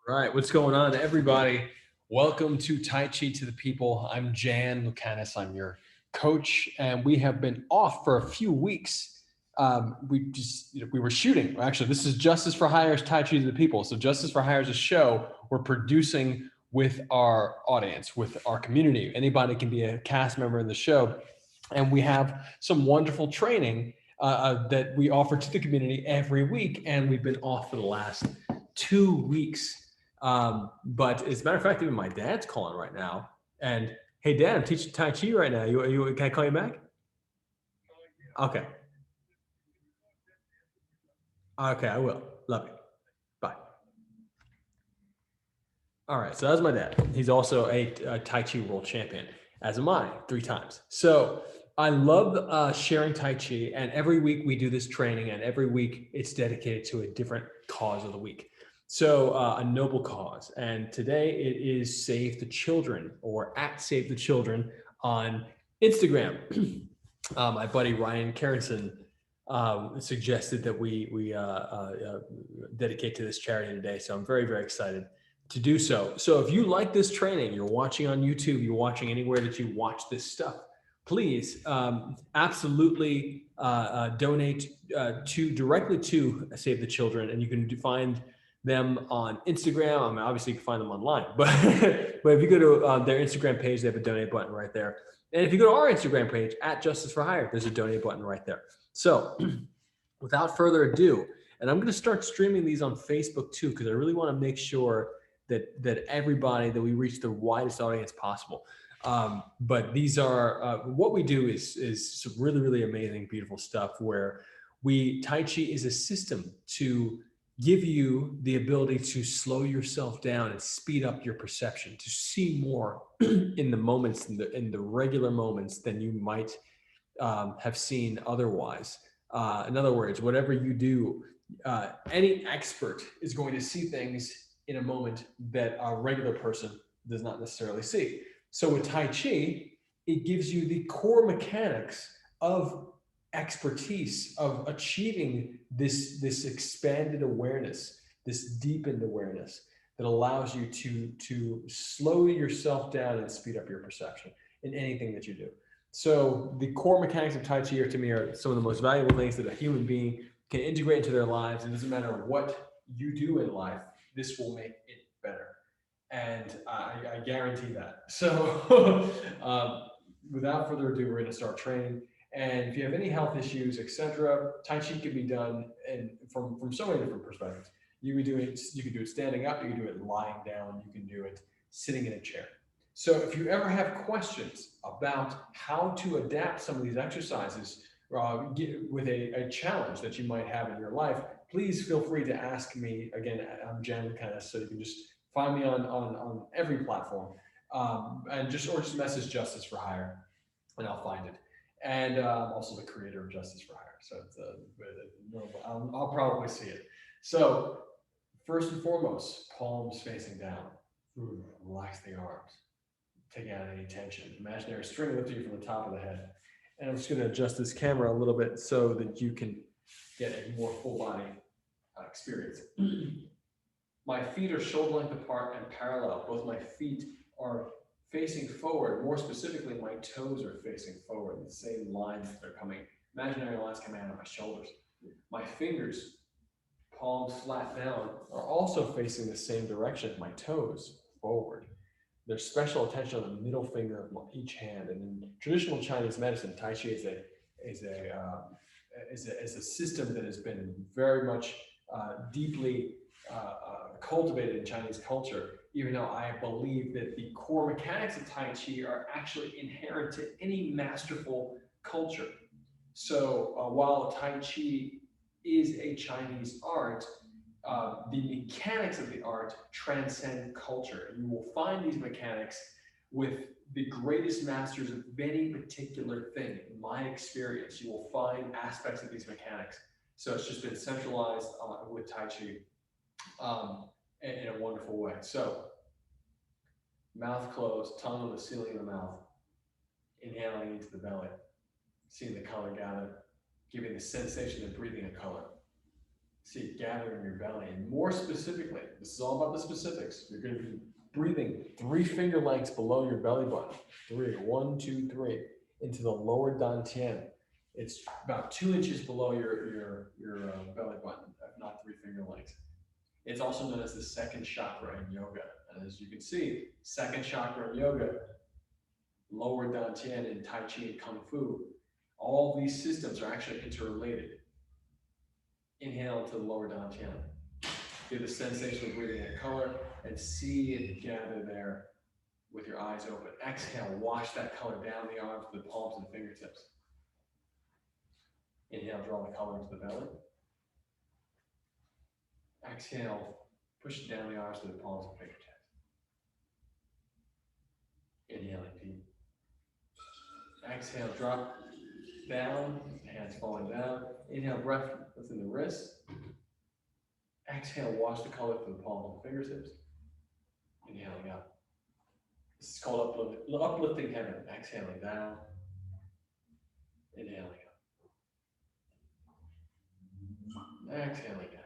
Right. What's going on, everybody? Welcome to Tai Chi to the People. I'm Jan Lucanis. I'm your coach, and we have been off for a few weeks. We were shooting. Actually, this is Justice for Hire's Tai Chi to the People. So, Justice for Hire is a show we're producing with our audience, with our community. Anybody can be a cast member in the show, and we have some wonderful training that we offer to the community every week. And we've been off for the last 2 weeks, but as a matter of fact, even my dad's calling right now. And hey, Dad, I'm teaching Tai Chi right now. Can I call you back? Okay. Okay, I will. Love you. Bye. All right. So that's my dad. He's also a Tai Chi world champion, as am I, 3 times. So I love sharing Tai Chi. And every week we do this training, and every week it's dedicated to a different cause of the week. So a noble cause. And today it is Save the Children, or at Save the Children on Instagram. My buddy Ryan Carenson suggested that we dedicate to this charity today. So I'm very, very excited to do so. So if you like this training, you're watching on YouTube, you're watching anywhere that you watch this stuff, please absolutely donate to directly to Save the Children, and you can find them on Instagram. I mean, obviously you can find them online, but but if you go to their Instagram page, they have a donate button right there. And if you go to our Instagram page at Justice for Hire, there's a donate button right there. So without further ado, and I'm going to start streaming these on Facebook too, because I really want to make sure that everybody, that we reach the widest audience possible. But these are what we do is some really, really amazing, beautiful stuff where Tai Chi is a system to give you the ability to slow yourself down and speed up your perception, to see more in the moments, in the regular moments, than you might have seen otherwise. In other words, whatever you do, any expert is going to see things in a moment that a regular person does not necessarily see. So with Tai Chi, it gives you the core mechanics of expertise, of achieving this expanded awareness, this deepened awareness that allows you to slow yourself down and speed up your perception in anything that you do. So the core mechanics of Tai Chi to me are some of the most valuable things that a human being can integrate into their lives. It doesn't matter what you do in life, this will make it better. And I guarantee that. So without further ado, we're going to start training. And if you have any health issues, etc., Tai Chi can be done from so many different perspectives. You can do it standing up, you can do it lying down, you can do it sitting in a chair. So if you ever have questions about how to adapt some of these exercises with a challenge that you might have in your life, please feel free to ask me. Again, I'm Jan Lucanis, so you can just find me on every platform, and just message Justice for Hire, and I'll find it. And I'm also the creator of Justice for Hire, so I'll probably see it. So first and foremost, palms facing down. Relax the arms. Taking out any tension. Imaginary string lifting you from the top of the head. And I'm just going to adjust this camera a little bit so that you can get a more full body experience. My feet are shoulder length apart and parallel. Both my feet are facing forward. More specifically, my toes are facing forward. The same lines that are coming. Imaginary lines coming out of my shoulders. My fingers, palms flat down, are also facing the same direction as my toes, forward. There's special attention on the middle finger of each hand. And in traditional Chinese medicine, Tai Chi is a system that has been very much deeply cultivated in Chinese culture, even though I believe that the core mechanics of Tai Chi are actually inherent to any masterful culture. So while Tai Chi is a Chinese art, the mechanics of the art transcend culture. And you will find these mechanics with the greatest masters of any particular thing. In my experience, you will find aspects of these mechanics. So it's just been centralized with Tai Chi in a wonderful way. So mouth closed, tongue on the ceiling of the mouth, inhaling into the belly, seeing the color gather, giving the sensation of breathing a color. See it gather in your belly. And more specifically, this is all about the specifics. You're going to be breathing 3 finger lengths below your belly button. 3, 1, 2, 3, into the lower dantian. It's about 2 inches below your belly button, if not 3 finger lengths. It's also known as the second chakra in yoga. And as you can see, second chakra in yoga, lower dantian in Tai Chi and Kung Fu, all these systems are actually interrelated. Inhale into the lower dantian. Get the sensation of breathing in color and see it gather there with your eyes open. Exhale, wash that color down the arms to the palms and fingertips. Inhale, draw the color into the belly. Exhale, push it down the arms to the palms and fingertips. Inhaling deep. Exhale, drop down, hands falling down. Inhale, breath within the wrists. Exhale, wash the color through the palms and fingertips. Inhaling up. This is called uplifting heaven. Exhaling down. Inhaling up. Exhaling down.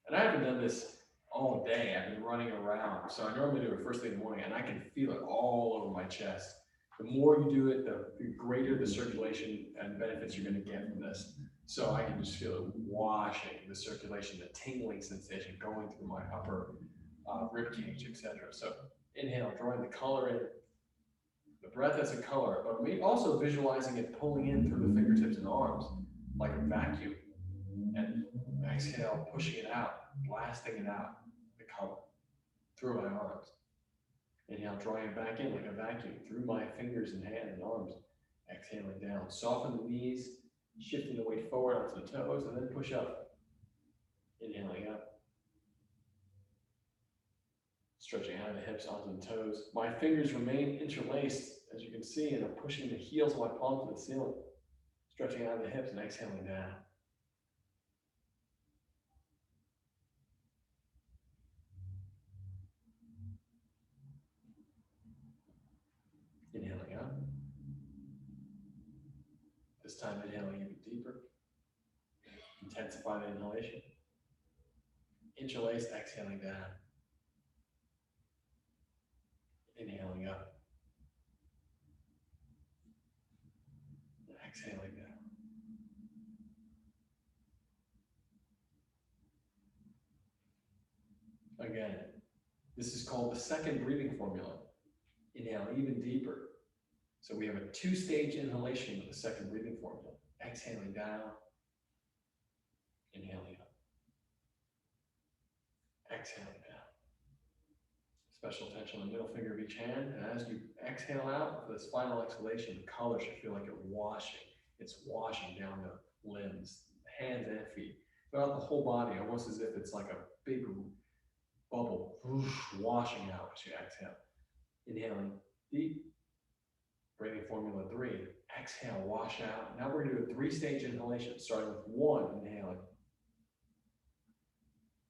And I haven't done this all day. I've been running around. So I normally do it first thing in the morning, and I can feel it all over my chest. The more you do it, the greater the circulation and benefits you're going to get from this. So I can just feel it washing the circulation, the tingling sensation going through my upper rib cage, etc. So inhale, drawing the color in. The breath as a color, but also visualizing it pulling in through the fingertips and arms like a vacuum. And exhale, pushing it out, blasting it out, the color, through my arms. Inhale, drawing it back in like a vacuum through my fingers and hand and arms. Exhaling down. Soften the knees, shifting the weight forward onto the toes, and then push up. Inhaling up. Stretching out of the hips onto the toes. My fingers remain interlaced, as you can see, and I'm pushing the heels of my palms to the ceiling. Stretching out of the hips and exhaling down. Inhaling up. This time inhaling even deeper. Intensify the inhalation. Interlace, exhaling down. Inhaling up. Exhaling down. Again, this is called the second breathing formula. Inhale even deeper. So we have a 2-stage inhalation with the second breathing formula. Exhaling down, inhaling up. Exhaling down. Special attention on the middle finger of each hand. And as you exhale out, for this final exhalation, the color should feel like it's washing. It's washing down the limbs, hands and feet, throughout the whole body, almost as if it's like a big bubble washing out as you exhale. Inhaling deep. Breathing formula 3. Exhale, wash out. Now we're going to do a 3-stage inhalation, starting with 1, inhaling.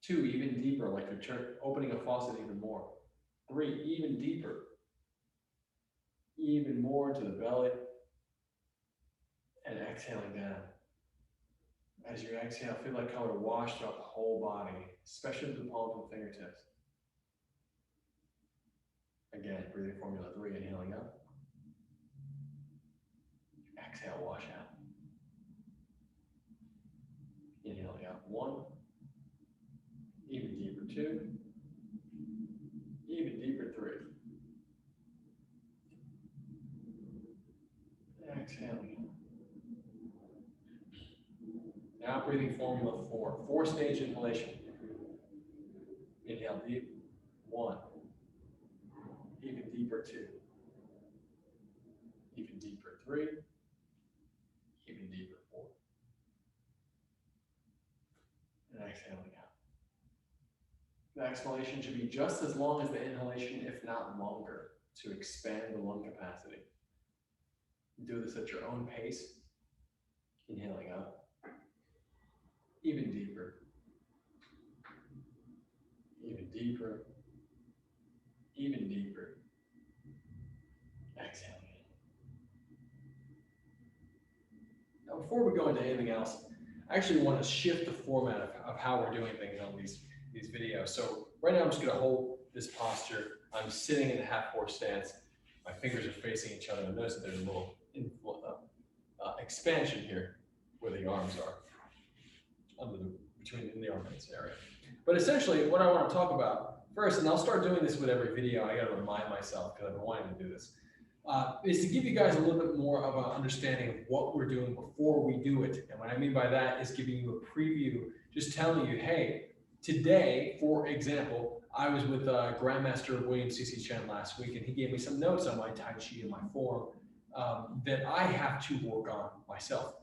2, even deeper, like you're opening a faucet even more. 3, even deeper. Even more to the belly. And exhaling down. As you exhale, feel that color wash throughout the whole body, especially the palms and fingertips. Again, breathing formula 3, inhaling up. Exhale, wash out. Inhaling out 1. Even deeper 2. Even deeper 3. Exhaling out. Now breathing formula 4. 4-stage inhalation. Inhale deep. 1. Even deeper 2. Even deeper 3. Even deeper 4. And exhaling out. The exhalation should be just as long as the inhalation, if not longer, to expand the lung capacity. Do this at your own pace. Inhaling up. Even deeper. Even deeper. Even deeper. Exhaling. Now, before we go into anything else, I actually want to shift the format of how we're doing things on these videos. So right now I'm just going to hold this posture. I'm sitting in a half horse stance. My fingers are facing each other. And notice that there's a little expansion here where the arms are, between the armpits area. But essentially what I want to talk about first, and I'll start doing this with every video, I got to remind myself because I've been wanting to do this, is to give you guys a little bit more of an understanding of what we're doing before we do it. And what I mean by that is giving you a preview, just telling you, hey, today, for example, I was with Grandmaster William C.C. Chen last week, and he gave me some notes on my Tai Chi and my form that I have to work on myself.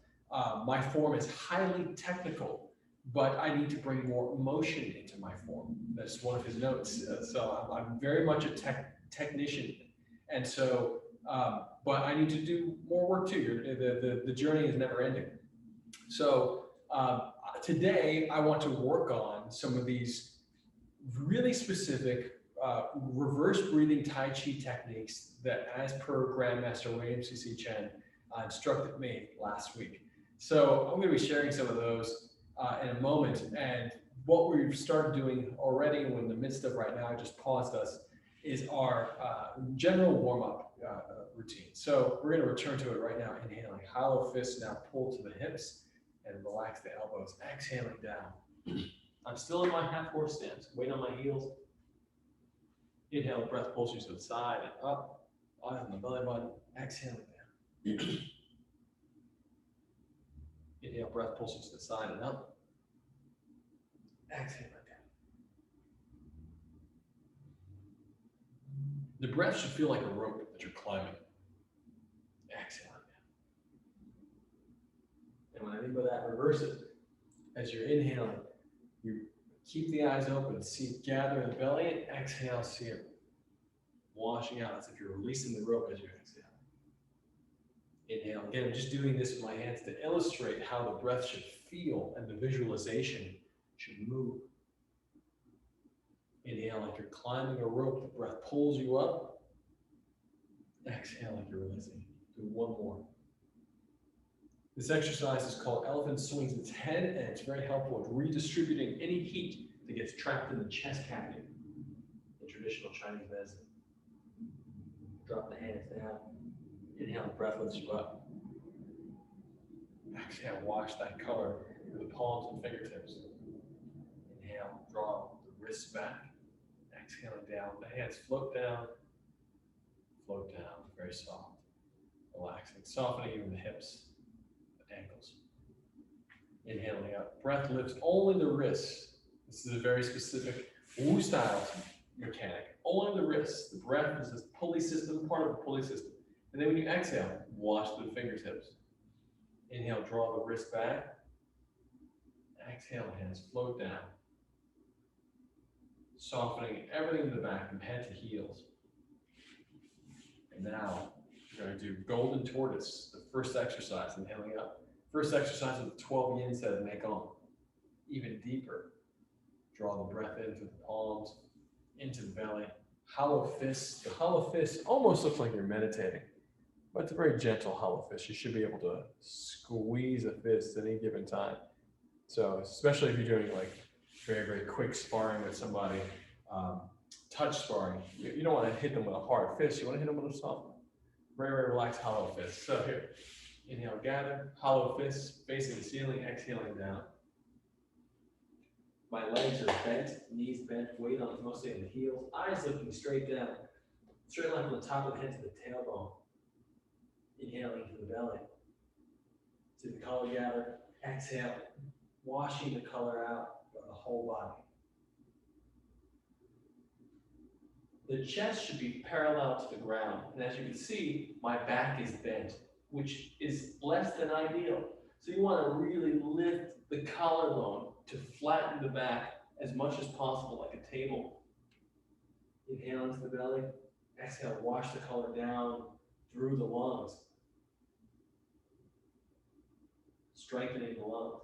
My form is highly technical, but I need to bring more emotion into my form. That's one of his notes. So I'm very much a technician. And so, but I need to do more work too. The journey is never ending. So today I want to work on some of these really specific reverse breathing Tai Chi techniques that, as per Grandmaster William C.C. Chen, instructed me last week. So I'm going to be sharing some of those in a moment. And what we've started doing already, we're in the midst of right now, I just paused us, is our general warm-up routine. So we're going to return to it right now. Inhaling, hollow fists now pull to the hips and relax the elbows. Exhaling down. I'm still in my half horse stance. Weight on my heels. Inhale, breath pulls you to the side and up. Eyes on the belly button. Exhaling down. Inhale, breath pulls you to the side and up. Exhaling down. The breath should feel like a rope that you're climbing. Exhaling down. And when I mean by that, reverse it. As you're inhaling, you keep the eyes open, see it gather in the belly, and exhale, see it washing out as if you're releasing the rope as you exhale. Inhale. Again, I'm just doing this with my hands to illustrate how the breath should feel and the visualization should move. Inhale like you're climbing a rope, the breath pulls you up. Exhale like you're releasing. Do one more. This exercise is called Elephant Swings Its Head, and it's very helpful at redistributing any heat that gets trapped in the chest cavity in traditional Chinese medicine. Drop the hands down. Inhale, the breath lifts you up. Exhale, wash that color through the palms and fingertips. Inhale, draw the wrists back. Exhaling down, the hands float down, very soft, relaxing, softening even the hips, the ankles. Inhaling up, breath lifts only the wrists. This is a very specific Wu style mechanic. Only the wrists. The breath is this pulley system, part of the pulley system. And then when you exhale, wash the fingertips. Inhale, draw the wrist back. Exhale, hands float down. Softening everything in the back from head to heels. And now we're going to do golden tortoise, the first exercise, inhaling up. First exercise with 12 yin set of Neigong. Even deeper. Draw the breath into the palms, into the belly. Hollow fists. The hollow fist almost looks like you're meditating, but it's a very gentle hollow fist. You should be able to squeeze a fist at any given time. So especially if you're doing like very, very quick sparring with somebody, touch sparring, you don't want to hit them with a hard fist. You want to hit them with a soft, very, very relaxed hollow fist. So here, inhale, gather, hollow fist, facing the ceiling, exhaling down. My legs are bent, knees bent, weight on mostly on the heels, eyes looking straight down, straight line from the top of the head to the tailbone. Inhaling to the belly, to the color gather, exhale, washing the color out of the whole body. The chest should be parallel to the ground, and as you can see, my back is bent, which is less than ideal. So you want to really lift the collarbone to flatten the back as much as possible, like a table. Inhale into the belly, exhale, wash the color down through the lungs. Strengthening the lungs.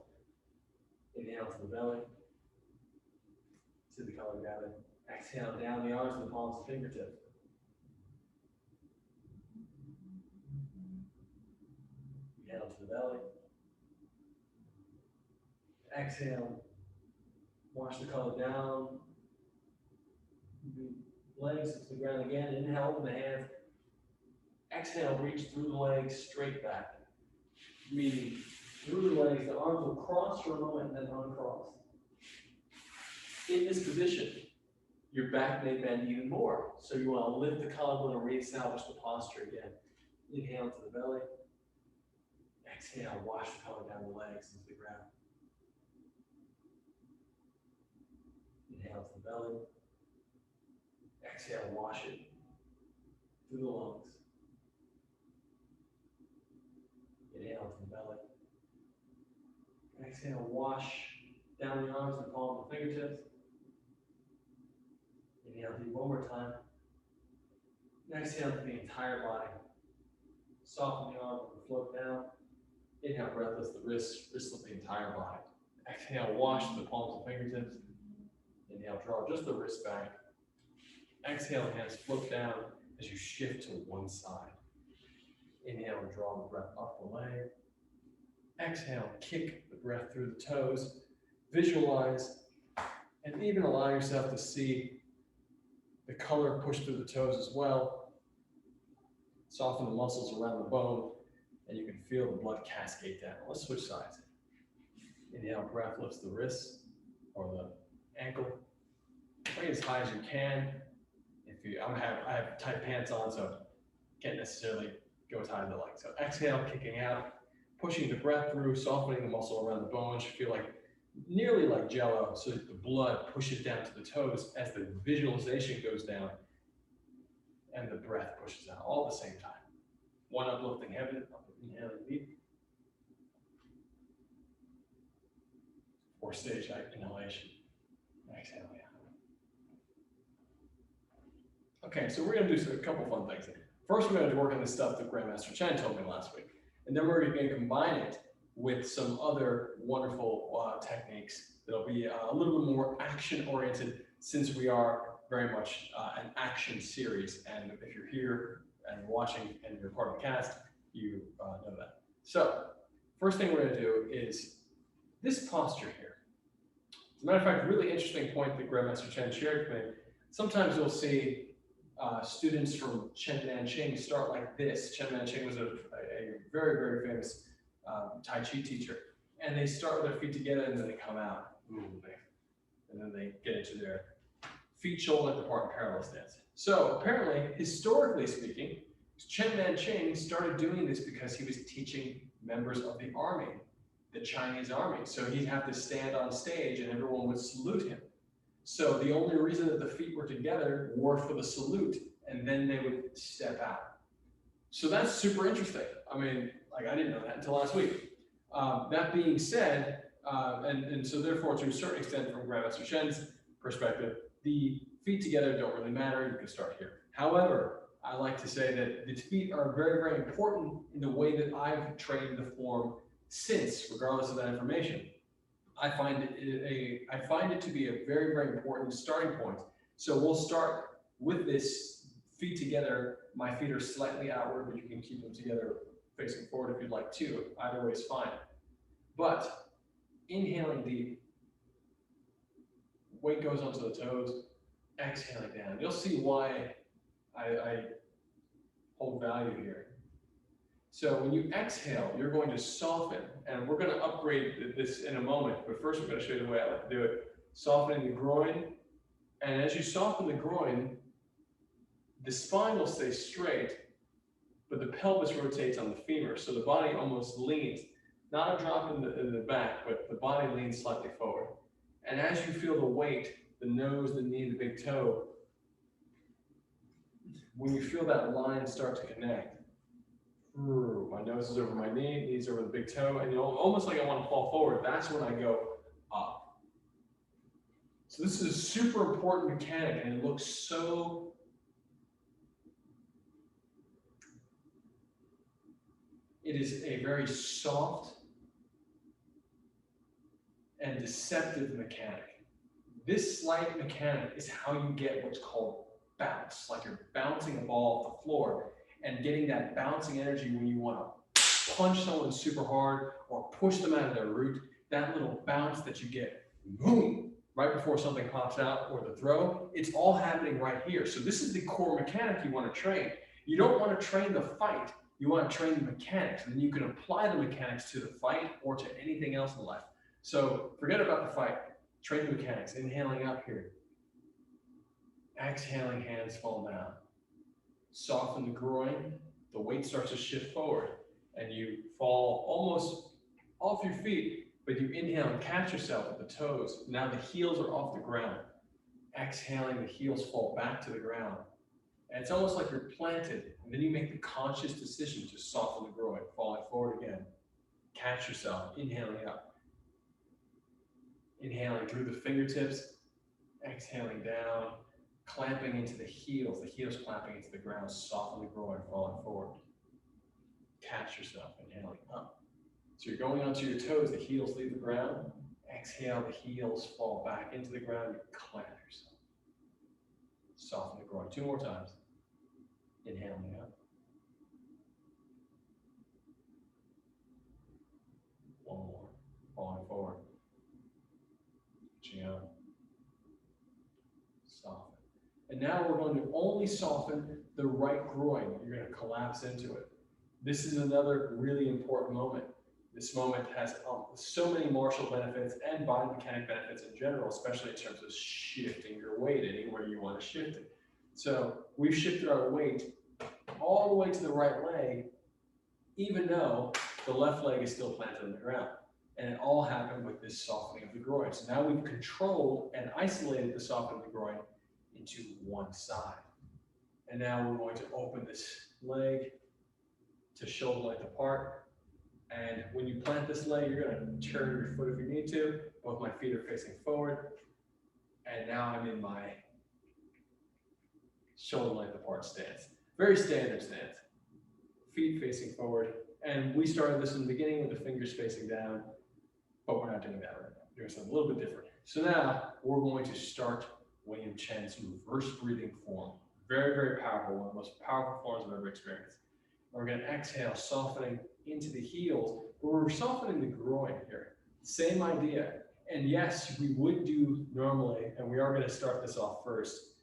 Inhale to the belly, to the color gather. Exhale down the arms and the palms of the fingertips. Inhale to the belly. Exhale, wash the color down. The legs to the ground again. Inhale, open the hands. Exhale, reach through the legs, straight back. Meaning through the legs, the arms will cross for a moment and then uncross. In this position, your back may bend even more. So you want to lift the collarbone and reestablish the posture again. Inhale to the belly. Exhale, wash the color down the legs into the ground. Inhale to the belly. Exhale, wash it through the lungs. Inhale to the belly. Exhale, wash down the arms and palm of the fingertips. Inhale, do one more time. Exhale to the entire body. Soften the arms and float down. Inhale, breath lifts the wrists, wrist lift the entire body. Exhale, wash the palms of fingertips. Inhale, draw just the wrist back. Exhale, hands float down as you shift to one side. Inhale, and draw the breath up the leg. Exhale, kick the breath through the toes. Visualize and even allow yourself to see the color push through the toes as well. Soften the muscles around the bone, and you can feel the blood cascade down. Let's switch sides. Inhale, breath lifts the wrist or the ankle. Bring it as high as you can. I have tight pants on, so can't necessarily go as high as I like. So exhale, kicking out, pushing the breath through, softening the muscle around the bones. You feel like nearly like jello, so that the blood pushes down to the toes as the visualization goes down and the breath pushes out all at the same time. One uplifting heaven, inhaling deep. 4 stage inhalation. Exhale, yeah. Okay, so we're going to do a couple fun things. First, we're going to work on the stuff that Grandmaster Chen told me last week. And then we're going to combine it with some other wonderful techniques that'll be a little bit more action-oriented, since we are very much an action series. And if you're here and watching and you're part of the cast, you know that. So, first thing we're going to do is this posture here. As a matter of fact, a really interesting point that Grandmaster Chen shared with me. Sometimes you'll see students from Chen Nanqing start like this. Chen Nanqing was a very, very famous Tai Chi teacher. And they start with their feet together and then they come out. And then they get into their feet shoulder width apart in parallel stance. So apparently, historically speaking, Chen Nanqing started doing this because he was teaching members of the army, the Chinese army. So he'd have to stand on stage and everyone would salute him. So the only reason that the feet were together were for the salute, and then they would step out. So that's super interesting. I mean, like, I didn't know that until last week. That being said, and so therefore, to a certain extent, from Grandmaster Chen's perspective, the feet together don't really matter. You can start here. However, I like to say that the feet are very, very important in the way that I've trained the form since, regardless of that information. I find it to be a very, very important starting point. So we'll start with this feet together. My feet are slightly outward, but you can keep them together facing forward if you'd like to. Either way is fine. But inhaling deep, weight goes onto the toes, exhaling down. You'll see why I hold value here. So when you exhale, you're going to soften, and we're going to upgrade this in a moment, but first we're going to show you the way I like to do it. Softening the groin, and as you soften the groin, the spine will stay straight, but the pelvis rotates on the femur, so the body almost leans. Not a drop in the back, but the body leans slightly forward. And as you feel the weight, the nose, the knee, the big toe, when you feel that line start to connect, my nose is over my knee, knees over the big toe, and almost like I want to fall forward. That's when I go up. So this is a super important mechanic, and it looks so it is a very soft and deceptive mechanic. This slight mechanic is how you get what's called bounce, like you're bouncing a ball off the floor and getting that bouncing energy when you want to punch someone super hard or push them out of their route. that little bounce that you get, boom, right before something pops out or the throw, it's all happening right here. So this is the core mechanic you want to train. You don't want to train the fight, you want to train the mechanics, and then you can apply the mechanics to the fight or to anything else in life. So forget about the fight, train the mechanics, inhaling up here, exhaling, hands fall down. Soften the groin, the weight starts to shift forward, and you fall almost off your feet, but you inhale and catch yourself at the toes. Now the heels are off the ground. Exhaling, the heels fall back to the ground. And it's almost like you're planted, and then you make the conscious decision to soften the groin, falling forward again. Catch yourself, inhaling up. Inhaling through the fingertips, exhaling down, clamping into the heels clamping into the ground, soften the groin, falling forward. Catch yourself, inhaling up. So you're going onto your toes, the heels leave the ground. Exhale, the heels fall back into the ground, you clamp yourself. Soften the groin, 2 more times. Inhaling up. 1 more, falling forward. Reaching up. Soften. And now we're going to only soften the right groin. You're going to collapse into it. This is another really important moment. This moment has so many martial benefits and biomechanic benefits in general, especially in terms of shifting your weight anywhere you want to shift it. So we've shifted our weight all the way to the right leg, even though the left leg is still planted on the ground. And it all happened with this softening of the groin. So now we've controlled and isolated the softening of the groin into one side. And now we're going to open this leg to shoulder length apart. And when you plant this leg, you're going to turn your foot if you need to. Both my feet are facing forward. And now I'm in my shoulder length apart stance. Very standard stance. Feet facing forward. And we started this in the beginning with the fingers facing down, but we're not doing that right now. We're doing something a little bit different. So now we're going to start William Chen's reverse breathing form. Very, very powerful. One of the most powerful forms I've ever experienced. We're going to exhale, softening into the heels, but we're softening the groin here. Same idea. And yes, we would do normally, and we are going to start this off first,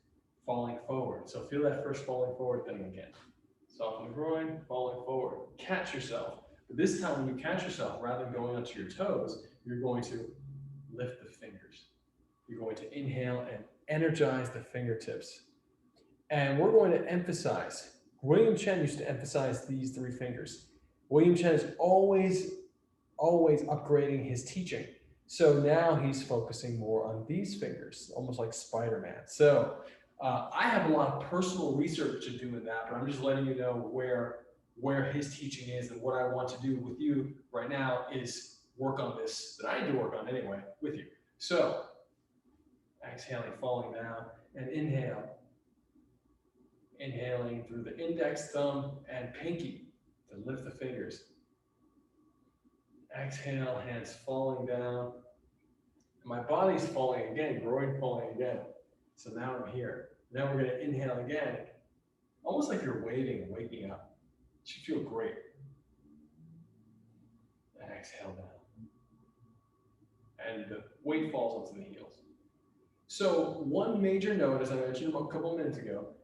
falling forward. So feel that first falling forward thing again. Soften the groin, falling forward. Catch yourself. But this time when you catch yourself, rather than going onto your toes, you're going to lift the fingers. You're going to inhale and energize the fingertips. And we're going to emphasize, William Chen used to emphasize these 3 fingers. William Chen is always upgrading his teaching. So now he's focusing more on these fingers, almost like Spider-Man. So I have a lot of personal research to do in that, but I'm just letting you know where his teaching is, and what I want to do with you right now is work on this, that I need to work on anyway, with you. So exhaling, falling down, and inhale. Inhaling through the index, thumb, and pinky to lift the fingers. Exhale, hands falling down. My body's falling again, groin falling again. So now I'm here. Now we're going to inhale again, almost like you're waving and waking up. It should feel great. And exhale down. And the weight falls onto the heels. So one major note, as I mentioned a couple minutes ago,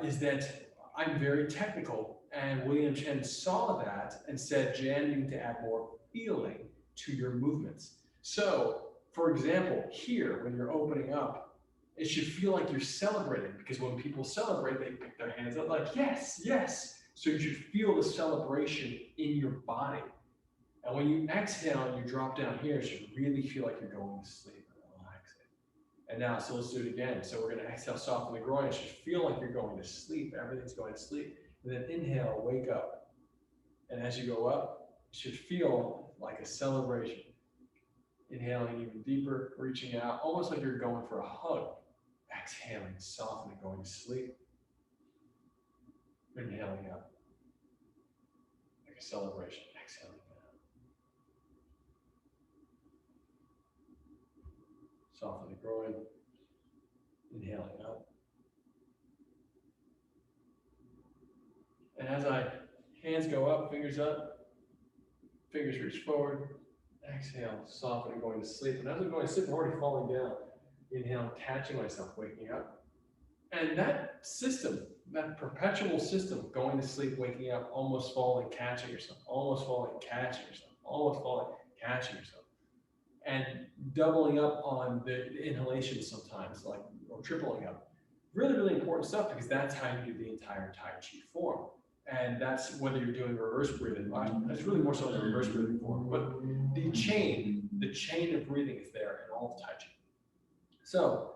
is that I'm very technical, and William Chen saw that and said, Jan, you need to add more feeling to your movements. So, for example, here, when you're opening up, it should feel like you're celebrating, because when people celebrate, they pick their hands up like, yes, yes. So you should feel the celebration in your body. And when you exhale and you drop down here, it should really feel like you're going to sleep and relaxing. And now, so let's do it again. So we're going to exhale, soften the groin. It should feel like you're going to sleep. Everything's going to sleep. And then inhale, wake up. And as you go up, it should feel like a celebration. Inhaling even deeper, reaching out, almost like you're going for a hug. Exhaling, softening, going to sleep. Inhaling up, like a celebration. Exhaling down. Soften the groin. Inhaling up. And as hands go up, fingers reach forward. Exhale, softening, going to sleep. And as I'm going to sleep, I'm already falling down. Inhale, catching myself, waking up. And that system, that perpetual system, going to sleep, waking up, almost falling, catching yourself, almost falling, catching yourself, almost falling, catching yourself. And doubling up on the inhalation sometimes, like, or tripling up. Really, really important stuff, because that's how you do the entire Tai Chi form. And that's whether you're doing reverse breathing. It's really more so the reverse breathing form, but the chain of breathing is there in all of Tai Chi. So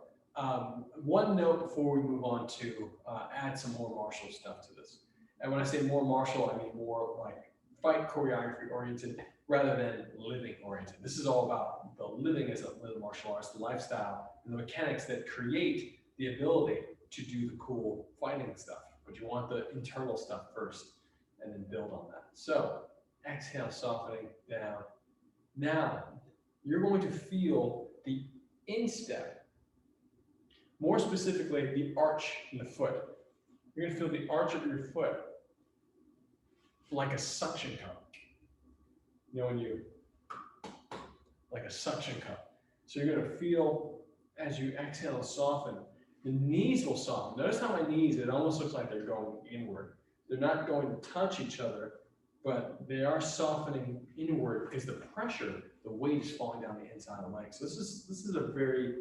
one note before we move on to add some more martial stuff to this. And when I say more martial, I mean more like fight choreography oriented rather than living oriented. This is all about the living as a martial arts, the lifestyle, and the mechanics that create the ability to do the cool fighting stuff. But you want the internal stuff first and then build on that. So exhale, softening down. Now you're going to feel the instep, more specifically the arch in the foot. You're going to feel the arch of your foot like a suction cup. You know, when you, like a suction cup. So you're going to feel, as you exhale and soften, the knees will soften. Notice how my knees, it almost looks like they're going inward. They're not going to touch each other, but they are softening inward because the pressure, the weight is falling down the inside of the leg. So this is a very,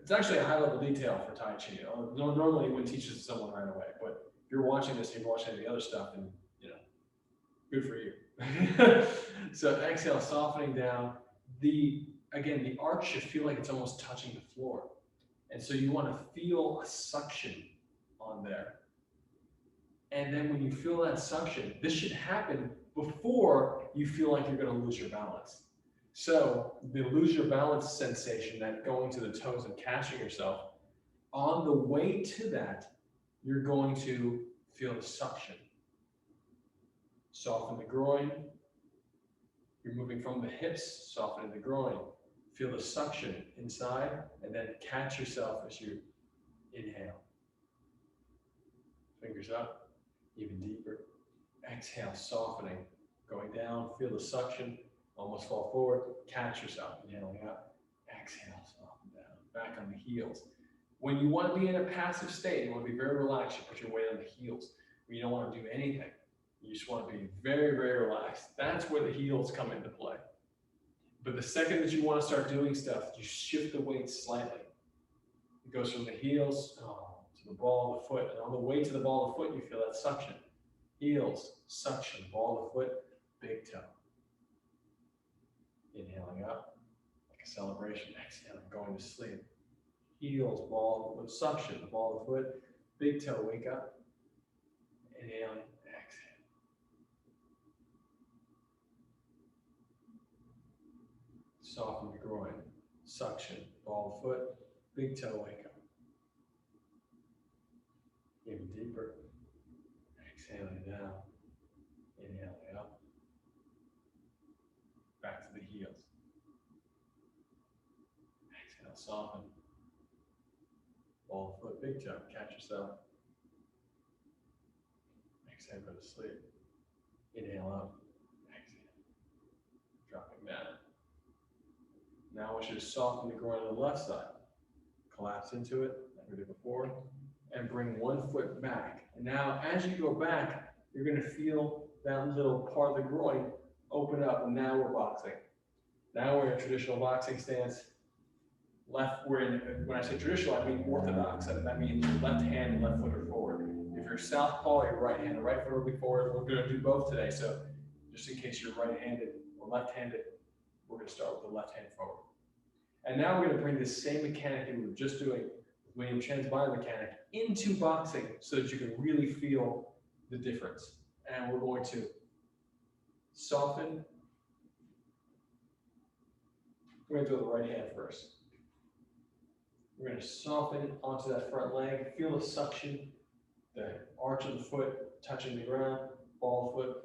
it's actually a high level detail for Tai Chi. Normally you wouldn't teach this to someone right away, but if you're watching this, you're watching the other stuff, and you know, good for you. So exhale, softening down. Again, the arch should feel like it's almost touching the floor. And so you want to feel a suction on there. And then when you feel that suction, this should happen before you feel like you're going to lose your balance. So the lose your balance sensation, that going to the toes and catching yourself, on the way to that, you're going to feel the suction. Soften the groin. You're moving from the hips, softening the groin. Feel the suction inside, and then catch yourself as you inhale. Fingers up, even deeper. Exhale, softening, going down. Feel the suction, almost fall forward. Catch yourself, inhaling up. Exhale, soften down. Back on the heels. When you want to be in a passive state, you want to be very relaxed. You put your weight on the heels. When you don't want to do anything, you just want to be very, very relaxed. That's where the heels come into play. But the second that you want to start doing stuff, you shift the weight slightly. It goes from the heels to the ball of the foot. And on the way to the ball of the foot, you feel that suction. Heels, suction, ball of the foot, big toe. Inhaling up, like a celebration. Exhaling, going to sleep. Heels, ball of the foot, suction, the ball of the foot, big toe, wake up. Inhaling, exhale. Soften the groin, suction, ball of foot, big toe, wake up. Even deeper. Exhaling down, inhaling up. Back to the heels. Exhale, soften. Ball of foot, big toe, catch yourself. Exhale, go to sleep. Inhale up, exhale. Dropping down. Now I want you to soften the groin on the left side. Collapse into it, like we did before, and bring one foot back. And now as you go back, you're going to feel that little part of the groin open up, and now we're boxing. Now we're in a traditional boxing stance. When I say traditional, I mean orthodox. That means your left hand and left foot are forward. If you're southpaw, your right hand and right foot will be forward. We're going to do both today. So just in case you're right-handed or left-handed, we're going to start with the left hand forward. And now we're going to bring this same mechanic that we were just doing with William Chan's biomechanic into boxing so that you can really feel the difference. And we're going to soften. We're going to do the right hand first. We're going to soften onto that front leg. Feel the suction, the arch of the foot touching the ground, ball of foot.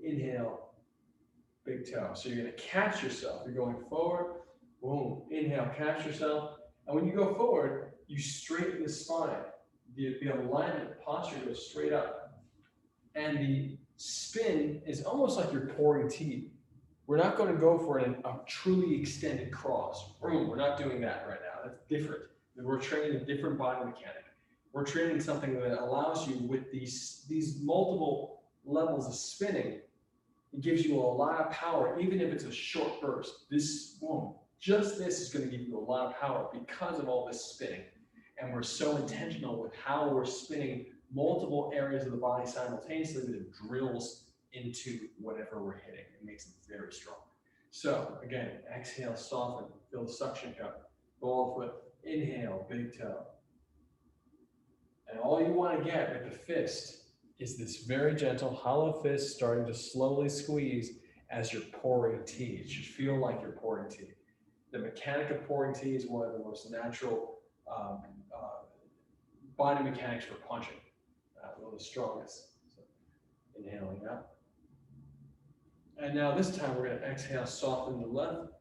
Inhale, big toe. So you're going to catch yourself. You're going forward. Boom. Inhale, catch yourself. And when you go forward, you straighten the spine. The alignment, posture goes straight up. And the spin is almost like you're pouring tea. We're not going to go for a truly extended cross. Boom, we're not doing that right now. That's different. We're training a different body mechanic. We're training something that allows you with these multiple levels of spinning. It gives you a lot of power, even if it's a short burst. This, boom, just this is going to give you a lot of power because of all this spinning. And we're so intentional with how we're spinning multiple areas of the body simultaneously that it drills into whatever we're hitting. It makes it very strong. So again, exhale, soften, feel the suction cup, ball of foot, inhale, big toe. And all you want to get with the fist is this very gentle hollow fist starting to slowly squeeze as you're pouring tea. It should feel like you're pouring tea. The mechanic of pouring tea is one of the most natural body mechanics for punching, one of the strongest. So inhaling out. And now this time we're going to exhale, soften the left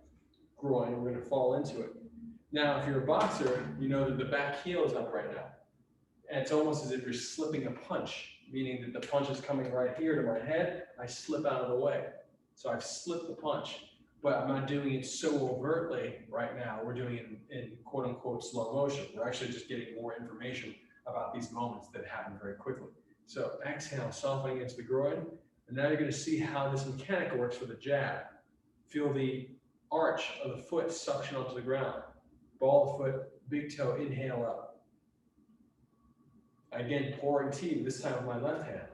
groin. We're going to fall into it. Now, if you're a boxer, you know that the back heel is up right now. And it's almost as if you're slipping a punch, meaning that the punch is coming right here to my head. I slip out of the way. So I've slipped the punch, but I'm not doing it so overtly right now. We're doing it in quote unquote slow motion. We're actually just getting more information about these moments that happen very quickly. So exhale, softening into the groin. And now you're going to see how this mechanic works for the jab. Feel the arch of the foot suction onto the ground. Ball of foot, big toe, inhale up. Again, pouring tea, this time with my left hand.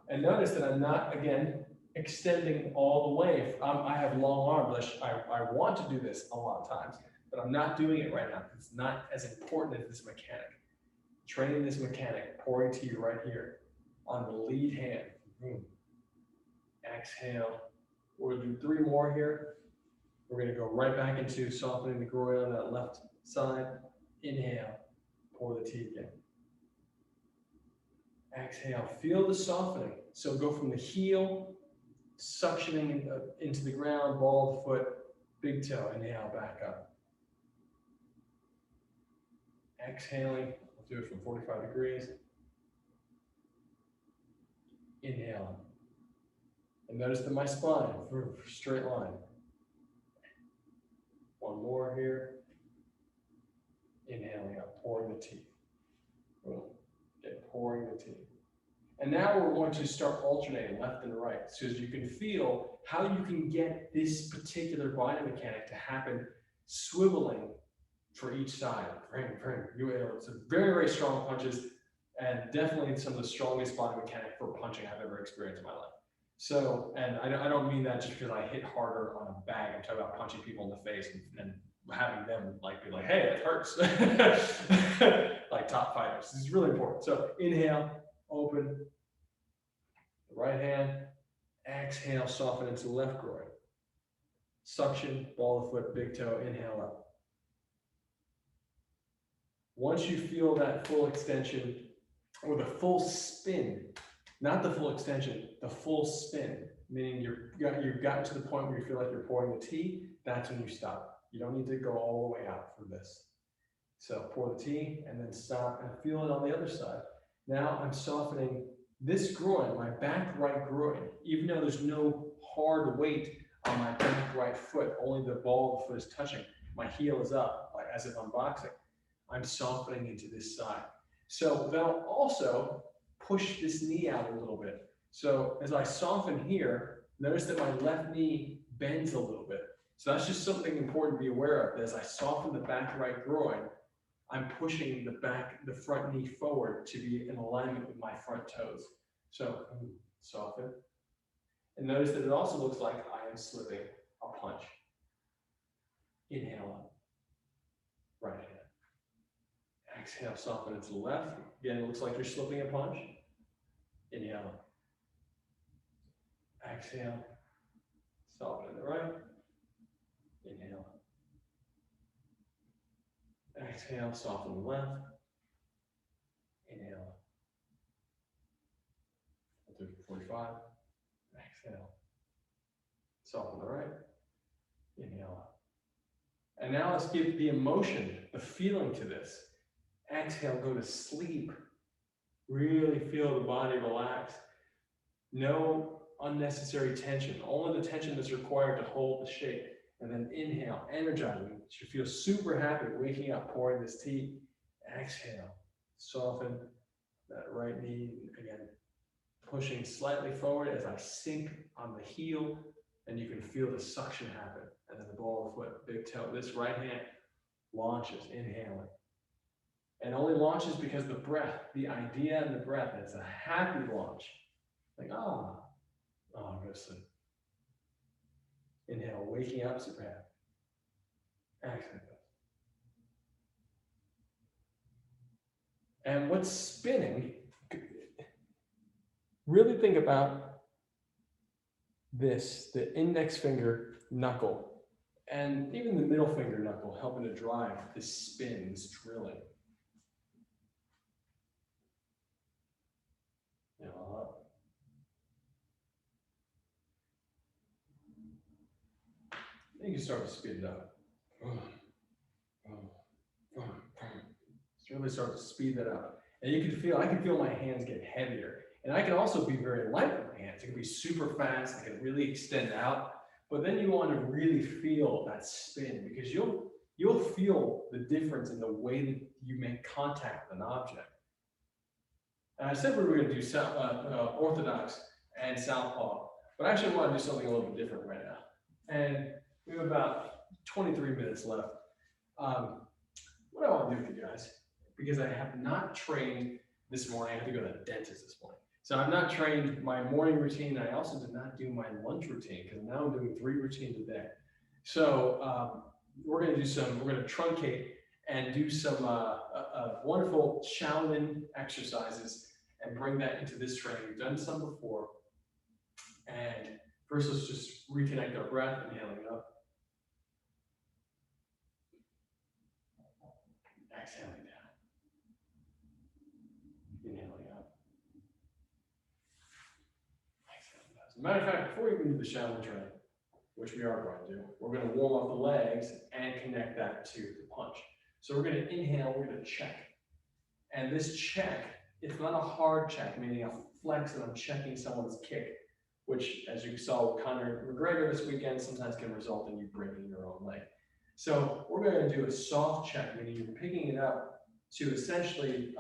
And notice that I'm not, again, extending all the way. I have long arms. I want to do this a lot of times, but I'm not doing it right now. It's not as important as this mechanic. Training this mechanic, pouring tea right here on the lead hand. Boom. Exhale. We're going to do 3 more here. We're going to go right back into softening the groin on that left side. Inhale. Pour the tea again. Exhale. Feel the softening. So go from the heel, suctioning into the ground, ball of the foot, big toe. Inhale, back up. Exhaling. We'll do it from 45 degrees. Inhale. And notice that my spine, straight line. One more here. Inhaling up, pouring the tea. Boom. Okay, pouring the tea. And now we're going to start alternating left and right, so as you can feel how you can get this particular body mechanic to happen, swiveling for each side. It's a very, very strong punches, and definitely some of the strongest body mechanic for punching I've ever experienced in my life. So, and I don't mean that just because I hit harder on a bag. I'm talking about punching people in the face and having them like be like, hey, it hurts. Like top fighters. This is really important. So inhale, open the right hand, exhale, soften into the left groin. Suction, ball of foot, big toe, inhale up. Once you feel that full extension or the full spin, not the full extension, the full spin, meaning you've gotten to the point where you feel like you're pouring the tea, that's when you stop. You don't need to go all the way out for this. So pour the tea and then stop and feel it on the other side. Now I'm softening this groin, my back right groin, even though there's no hard weight on my back right foot, only the ball of the foot is touching. My heel is up, like as if I'm boxing. I'm softening into this side. So that'll also push this knee out a little bit. So as I soften here, notice that my left knee bends a little bit. So that's just something important to be aware of. As I soften the back right groin, I'm pushing the front knee forward to be in alignment with my front toes. So soften. And notice that it also looks like I am slipping a punch. Inhale up. Right hand. Exhale, soften into the left. Again, it looks like you're slipping a punch. Inhale up. Exhale. Soften to the right. Inhale up. Exhale, soften the left. Inhale up. I'll do it for 45. Exhale. Soften the right. Inhale up. And now let's give the emotion, the feeling to this. Exhale, go to sleep. Really feel the body relax. No unnecessary tension, only the tension that's required to hold the shape. And then inhale, energizing. You should feel super happy waking up, pouring this tea. Exhale, soften that right knee. Again, pushing slightly forward as I sink on the heel, and you can feel the suction happen. And then the ball of the foot, big toe. This right hand launches, inhaling. And only launches because the breath, the idea and the breath, it's a happy launch. Like, I'm going to sleep. Inhale, waking up, super happy. Exhale. And what's spinning, really think about this, the index finger knuckle, and even the middle finger knuckle helping to drive this spin, this drilling. Then you can start to speed it up. Really start to speed that up. And you can feel, I can feel my hands get heavier. And I can also be very light with my hands. It can be super fast, I can really extend out. But then you want to really feel that spin, because you'll feel the difference in the way that you make contact with an object. And I said we were going to do orthodox and southpaw, but I actually want to do something a little bit different right now. And we have about 23 minutes left. What I want to do with you guys, because I have not trained this morning, I had to go to the dentist this morning. So I've not trained my morning routine. I also did not do my lunch routine, because now I'm doing 3 routines a day. So we're going to truncate and do some wonderful Shaolin exercises and bring that into this training. We've done some before. And first, let's just reconnect our breath, inhaling up. Exhaling down. Inhaling up. Exhaling down. As a matter of fact, before we even do the Shaolin training, which we are going to do, we're going to warm up the legs and connect that to the punch. So we're going to inhale, we're going to check. And this check, it's not a hard check, meaning a flex and I'm checking someone's kick, which, as you saw with Conor McGregor this weekend, sometimes can result in you breaking your own leg. So we're going to do a soft check, meaning you're picking it up to essentially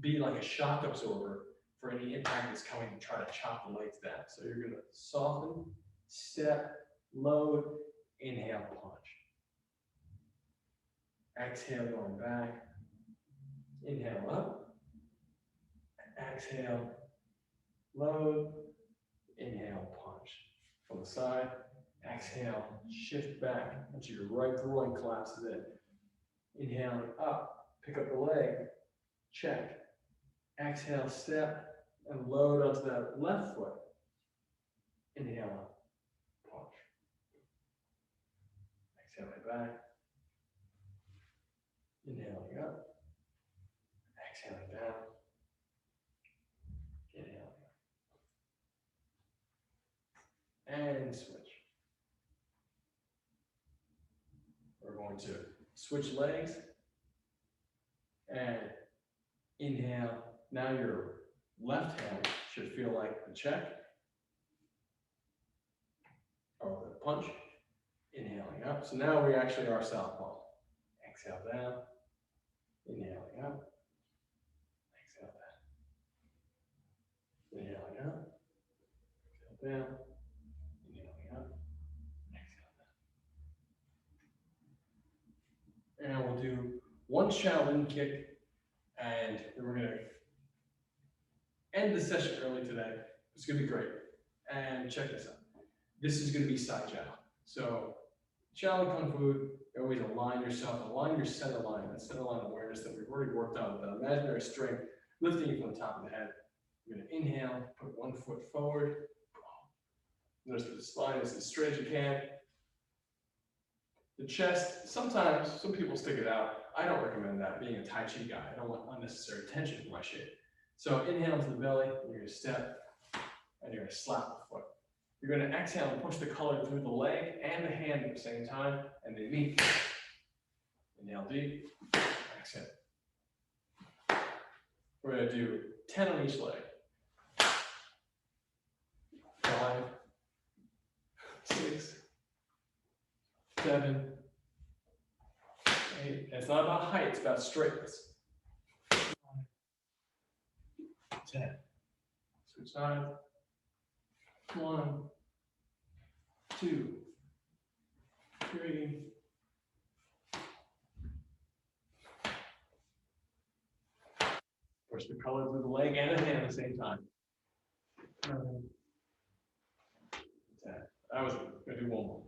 be like a shock absorber for any impact that's coming to try to chop the legs down. So you're going to soften, step, load, inhale, punch. Exhale, going back. Inhale up. Exhale, load. Inhale, punch. From the side. Exhale, shift back until your right groin collapses in. Inhaling up, pick up the leg, check. Exhale, step, and load onto that left foot. Inhale up, punch. Exhaling back. Inhaling up. Exhaling down. Inhaling up. And switch. We're going to switch legs and inhale. Now your left hand should feel like the check or the punch. Inhaling up. So now we actually are southpaw. Exhale down. Inhaling up. Exhale down. Inhaling up. Exhale down. Inhaling up. Exhale down. And we'll do one Shaolin kick, and then we're going to end the session early today. It's going to be great. And check this out. This is going to be side jiao. So Shaolin Kung Fu, you always align yourself, align your center line, that center line awareness that we've already worked on with that imaginary string, lifting you from the top of the head. You're going to inhale, put one foot forward. Notice that the spine is as straight as you can. The chest, sometimes some people stick it out. I don't recommend that, being a Tai Chi guy. I don't want unnecessary tension for my shape. So inhale to the belly, you're going to step, and you're going to slap the foot. You're going to exhale and push the color through the leg and the hand at the same time, and they meet. Inhale deep, exhale. We're going to do 10 on each leg. 7, 8. It's not about height, it's about straightness. 10. Switch sides. 1, 2, 3. Push the color through the leg and the hand at the same time. 9, 10. That was good. Gonna do one more.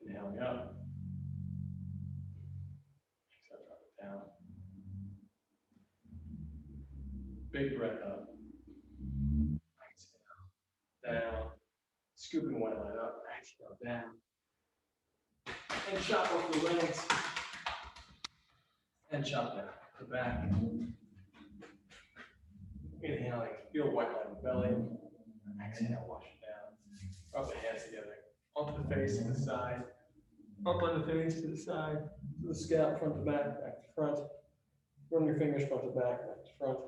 Inhaling up. Exhale, drop it down. Big breath up. Exhale. Down. Scooping white line up. Exhale, down. And chop off the legs. And chop down the back. Inhaling, feel white line in the belly. Exhale, wash it down. Rub the hands together. Onto the face to the side. Up on the face to the side. To the scalp, front to back, back to front. Run your fingers front to back, back to front.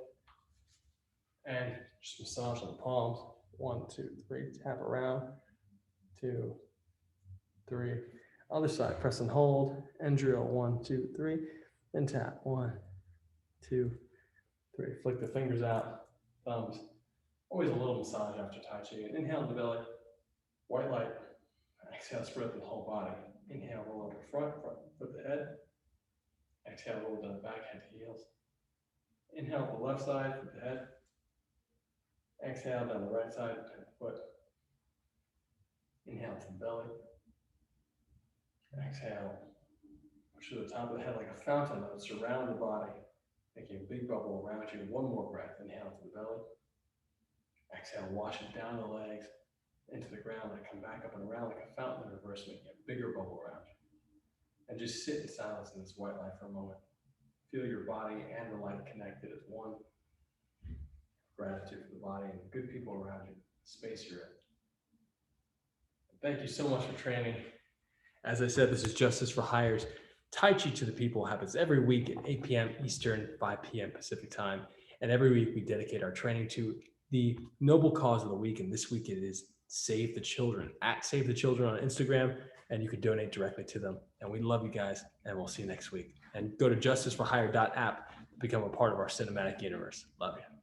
And just massage on the palms. 1, 2, 3. Tap around. 2, 3. Other side, press and hold. And drill. 1, 2, 3. And tap. 1, 2, 3. Flick the fingers out. Thumbs. Always a little massage after Tai Chi. And inhale in the belly. White light. Exhale, spread the whole body. Inhale, roll over front, flip the head. Exhale, roll down the back, head to heels. Inhale the left side, flip the head. Exhale down the right side, turn the foot. Inhale to the belly. Exhale. Push to the top of the head like a fountain that will surround the body, making a big bubble around you. One more breath. Inhale to the belly. Exhale, wash it down the legs, into the ground, and come back up and around like a fountain in reverse, making a bigger bubble around you. And just sit in silence in this white light for a moment. Feel your body and the light connected as one. Gratitude for the body and the good people around you, the space you're in. Thank you so much for training. As I said, this is Justice for Hires. Tai Chi to the People happens every week at 8 p.m. Eastern, 5 p.m. Pacific time. And every week we dedicate our training to the noble cause of the week. And this week it is Save the Children, at Save the Children on Instagram. And you can donate directly to them. And we love you guys. And we'll see you next week. And go to justiceforhire.app to become a part of our cinematic universe. Love you.